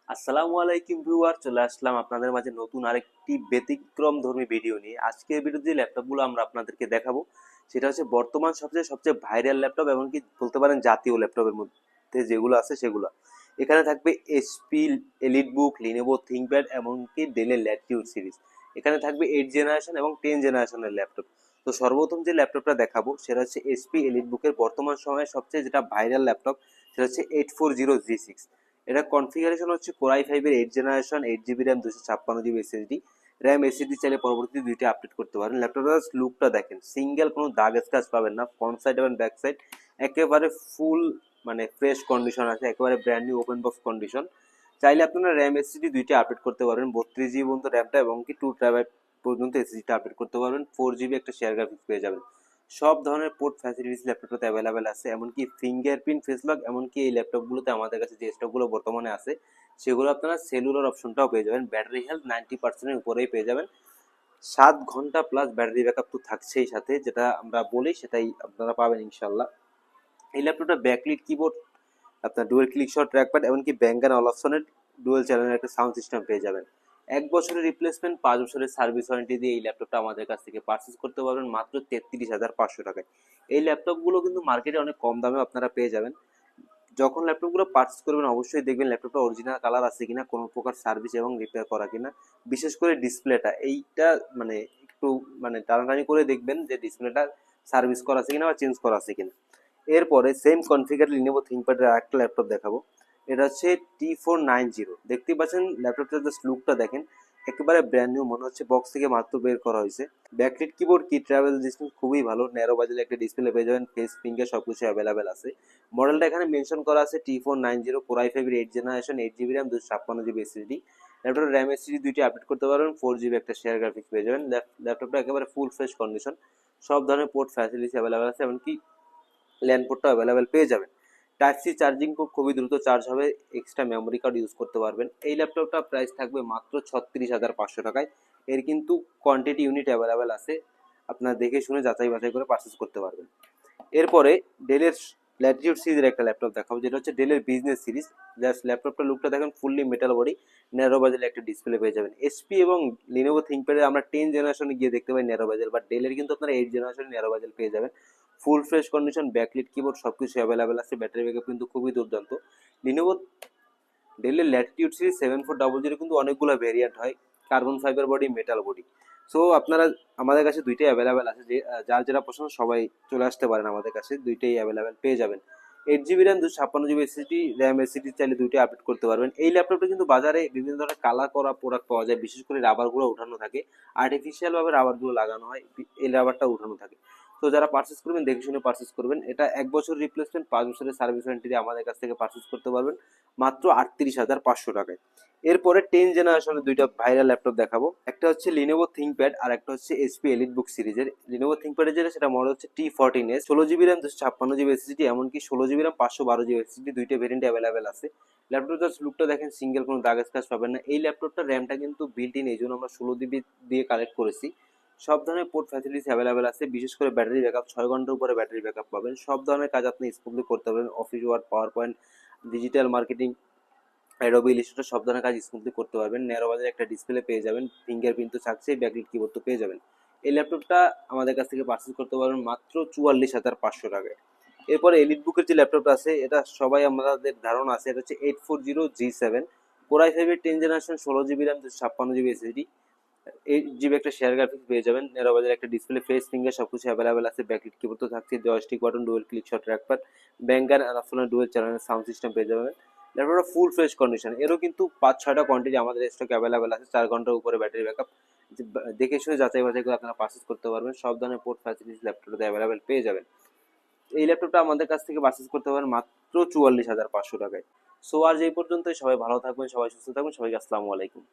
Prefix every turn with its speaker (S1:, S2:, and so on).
S1: আসসালামু আলাইকুম ভিউয়ার, চলে আসলাম আপনাদের মাঝে নতুন আরেকটি ব্যতিক্রম ধর্মী ভিডিও নিয়ে। আজকের ভিডিওতে যে ল্যাপটপগুলো আমরা আপনাদেরকে দেখাবো সেটা হচ্ছে বর্তমান সবচেয়ে ভাইরাল ল্যাপটপ, এমনকি বলতে পারেন জাতীয় ল্যাপটপের মধ্যে যেগুলো আছে সেগুলো। এখানে থাকবে এইচপি এলিটবুক, লিনোভো থিংকপ্যাড, এমনকি ডেলের ল্যাটিটিউড সিরিজ। এখানে থাকবে 8 জেনারেশন এবং 10 জেনারেশনের ল্যাপটপ। তো সর্বপ্রথম যে ল্যাপটপটা দেখাবো সেটা হচ্ছে এইচপি এলিটবুকের বর্তমান সময়ে সবচেয়ে যেটা ভাইরাল ল্যাপটপ, সেটা হচ্ছে 840G6। এটা কনফিগারেশন হচ্ছে কোরাই 5 এর 8 generation, 8 GB RAM, 256 GB SSD. RAM SSD চাইলে পরবর্তীতে দুইটা আপডেট করতে পারেন। ল্যাপটপটার লুকটা দেখেন, সিঙ্গেল কোনো দাগ স্ক্র্যাচ পাবেন না। ফ্রন্ট সাইড এবং ব্যাক সাইড একেবারে ফুল মানে ফ্রেশ কন্ডিশন আছে, একেবারে brand new open box condition. চাইলে আপনারা র্যাম এসএসডি দুইটা আপডেট করতে পারবেন, 32 জিবি পর্যন্ত র্যামটা এবং কি 2 TB পর্যন্ত এসএসডিটা আপডেট করতে পারবেন। 4 জিবি একটা শেয়ার গ্রাফিক্স পেয়ে যাবেন। সব ধরনের পোর্ট ফ্যাসিলিটিস ল্যাপটপটাতে অ্যাভেলেবেল আছে, এমনকি ফিঙ্গারপ্রিন্ট ফেস লক। এমনকি এই ল্যাপটপগুলোতে আমাদের কাছে যে স্টকগুলো বর্তমানে আছে সেগুলো আপনারা সেলুলার অপশনটাও পেয়ে যাবেন। ব্যাটারি হেলথ 90%-এর উপরেই পেয়ে যাবেন। 7 ঘন্টা প্লাস ব্যাটারি ব্যাকআপ তো থাকছেই সাথে, যেটা আমরা বলি সেটাই আপনারা পাবেন ইনশাল্লাহ। এই ল্যাপটপটা ব্যাকলিট কিবোর্ড, আপনার ডুয়েল ক্লিক শট ট্র্যাকপ্যাড, এমনকি ব্যাঙ্ক অ্যান্ড অলপশনের ডুয়েল চ্যানেলের একটা সাউন্ড সিস্টেম পেয়ে যাবেন। 1 বছরের রিপ্লেসমেন্ট, 5 বছরের সার্ভিস ওয়ারেন্টি দিয়ে এই ল্যাপটপটা আমাদের কাছ থেকে পারচেস করতে পারবেন মাত্র 33,500 টাকায়। এই ল্যাপটপগুলো কিন্তু মার্কেটে অনেক কম দামে আপনারা পেয়ে যাবেন। যখন ল্যাপটপগুলো পারচেস করবেন অবশ্যই দেখবেন ল্যাপটপটা অরিজিনাল কালার আছে কিনা, কোনো প্রকার সার্ভিস এবং রিপেয়ার করা কিনা। বিশেষ করে ডিসপ্লেটা, এইটা মানে একটু মানে টানাটানি করে দেখবেন যে ডিসপ্লেটা সার্ভিস করা আছে কিনা বা চেঞ্জ করা আছে কিনা। এরপরে সেম কনফিগার লিনোভো থিংকপ্যাডের আরেকটা ল্যাপটপ দেখাবো। এটা হচ্ছে T490। দেখতেই পাচ্ছেন ল্যাপটপটার জাস্ট লুকটা দেখেন, একেবারে ব্র্যান্ড নিউ মনে হচ্ছে বক্স থেকে মাত্র বের করা হয়েছে। ব্যাকলিট কিবোর্ড, কি ট্রাভেল ডিসটেন্স খুবই ভালো, ন্যারো বাজেলে একটা ডিসপ্লে পেয়ে যাবেন, ফেস ফিঙ্গার সবকিছু অ্যাভেলেবেল আছে। মডেলটা এখানে মেনশন করা আছে T490, কোরাই 5 এর 8 generation, 8 GB RAM, 256 GB SSD. ল্যাপটপের র্যাম এসএসডি দুইটি আপডেট করতে পারবেন, 4 জিবি একটা শেয়ার গ্রাফিক্স পেয়ে যাবেন। ল্যাপটপটা একেবারে ফুল ফ্রেশ কন্ডিশন, সব ধরনের পোর্ট ফ্যাসিলিটি অ্যাভেলেবেল আছে, এমনকি ল্যান্ড পোর্টটা অ্যাভেলেবেল পেয়ে যাবেন। টাইপ সি চার্জিং পোর্ট, খুবই দ্রুত চার্জ হবে, এক্সট্রা মেমোরি কার্ড ইউজ করতে পারবেন। এই ল্যাপটপটা প্রাইস থাকবে মাত্র 36,500 টাকায়। এর কিন্তু কোয়ান্টিটি ইউনিট অ্যাভেলেবেল আছে, আপনার দেখে শুনে যাচাই বাছাই করে পারচেস করতে পারবেন। এরপরে ডেলের ল্যাটিটিউড সিরিজের একটা ল্যাপটপ দেখাবো, যেটা হচ্ছে ডেলের বিজনেস সিরিজ। জাস্ট ল্যাপটপটা লুকটা দেখেন, ফুললি মেটাল বডি, ন্যারো বাজেলে একটা ডিসপ্লে পেয়ে যাবেন। এসপি এবং লিনোভো থিংকপ্যাডে আমরা 10 জেনারেশনে গিয়ে দেখতে পাই ন্যারো বাজেল, বাট ডেলের কিন্তু আপনারা 8 জেনারেশনে ন্যারো বাজেল পেয়ে যাবেন। Full fresh condition, backlit keyboard সবকিছু অ্যাভেলেবেল আছে, ব্যাটারি ব্যাকআপ কিন্তু খুবই দুর্দান্ত। লিনোভো ডেলের ল্যাটিটিউড সিরিজ 7400 কিন্তু অনেকগুলো ভেরিয়েন্ট হয়, carbon fibre body, metal body. So আপনারা আমাদের কাছে দুইটাই অ্যাভেলেবেল আছে, যে যার যেটা পছন্দ সবাই চলে আসতে পারেন আমাদের কাছে, দুইটাই অ্যাভেলেবেল পেয়ে যাবেন। 8 GB RAM, 256 GB SSD, RAM SSD চাইলে দুইটাই আপডেট করতে পারবেন। এই ল্যাপটপটা কিন্তু বাজারে বিভিন্ন ধরনের কালার করা প্রোডাক্ট পাওয়া যায়, বিশেষ করে রাবারগুলো উঠানো থাকে, আর্টিফিশিয়াল ভাবে রাবারগুলো লাগানো হয়, এই রাবারটা উঠানো থাকে। তো যারা পারচেস করবেন দেখে শুনে পারচেস করবেন। এটা 1 বছর রিপ্লেসমেন্ট, 5 বছরের সার্ভিস ওয়ারেন্টি দিয়ে আমাদের কাছ থেকে পারচেস করতে পারবেন মাত্র 38,500 টাকায়। এরপরে 10 জেনারেশনের দুইটা ভাইরাল ল্যাপটপ দেখাবো, একটা হচ্ছে লিনোভো থিংকপ্যাড আর একটা হচ্ছে এইচপি এলিটবুক সিরিজের। লিনোভো থিংকপ্যাডের যেটা সেটা মডেল হচ্ছে T14s, 16 GB RAM, 256 GB SSD, এমনকি 16 জিবি র্যাম, 512 জিবি এসএসডি, দুইটা ভেরিয়েন্ট অ্যাভেলেবেল আছে। ল্যাপটপটার জাস্ট লুকটা দেখেন, সিঙ্গেল কোনো দাগ স্ক্র্যাচ পাবেন না। এই ল্যাপটপটার র্যামটা কিন্তু বিল্ট ইন, এই জন্য আমরা 16 জিবি দিয়ে কালেক্ট করেছি। সব ধরনের পোর্ট ফ্যাসিলিটিস অ্যাভেলেবেল আছে, বিশেষ করে ব্যাটারি ব্যাকআপ 6 ঘন্টার উপরে ব্যাটারি ব্যাকআপ পাবেন। সব ধরনের কাজ আপনি স্মুথলি করতে পারবেন, office work, power point, digital marketing, Adobe Illustrator সব ধরনের কাজ স্মুথলি করতে পারবেন। ন্যারো বাজারে একটা ডিসপ্লে পেয়ে যাবেন, ফিঙ্গারপ্রিন্ট তো থাকছেই, ব্যাকলিট কিবোর্ড তো পেয়ে যাবেন। এই ল্যাপটপটা আমাদের কাছ থেকে পারচেস করতে পারবেন মাত্র 44,500 টাকায়। এরপরে এলিট বুকের যে ল্যাপটপটা আছে, এটা সবাই আমাদের ধারণা আছে, এটা হচ্ছে 840G7, কোরাই 5 এর 10 generation, 16 GB RAM, 256 GB SSD, 8 GB একটা শেয়ার গ্রাফিক্স পেয়ে যাবেন। ন্যারো বাজারে একটা ডিসপ্লে, ফেস ফিঙ্গার সবকিছু অ্যাভেলেবেল আছে, ব্যাকলিট কিবোর্ড তো থাকছে, joystick button, dual click shot trackpad, ব্যাঙ্গার আর আপনার ডুয়েল চ্যানেলের সাউন্ড সিস্টেম পেয়ে যাবেন। ল্যাপটপটা ফুল ফ্রেশ কন্ডিশন, এরও কিন্তু 5-6টা কোয়ান্টিটি আমাদের স্টক অ্যাভেলেবেল আছে, 4 ঘন্টার উপরে ব্যাটারি ব্যাকআপ। দেখে শুনে যাচাই বাছাই করে আপনারা পারচেস করতে পারবেন। সব ধরনের পোর্ট ফ্যাসিলিটিস ল্যাপটপটাতে অ্যাভেলেবেল পেয়ে যাবেন। এই ল্যাপটপটা আমাদের কাছ থেকে পারচেস করতে পারেন মাত্র 44,500 টাকায়। সো আজ এই পর্যন্তই, সবাই ভালো থাকবেন, সবাই সুস্থ থাকবেন, সবাইকে আসসালামু আলাইকুম।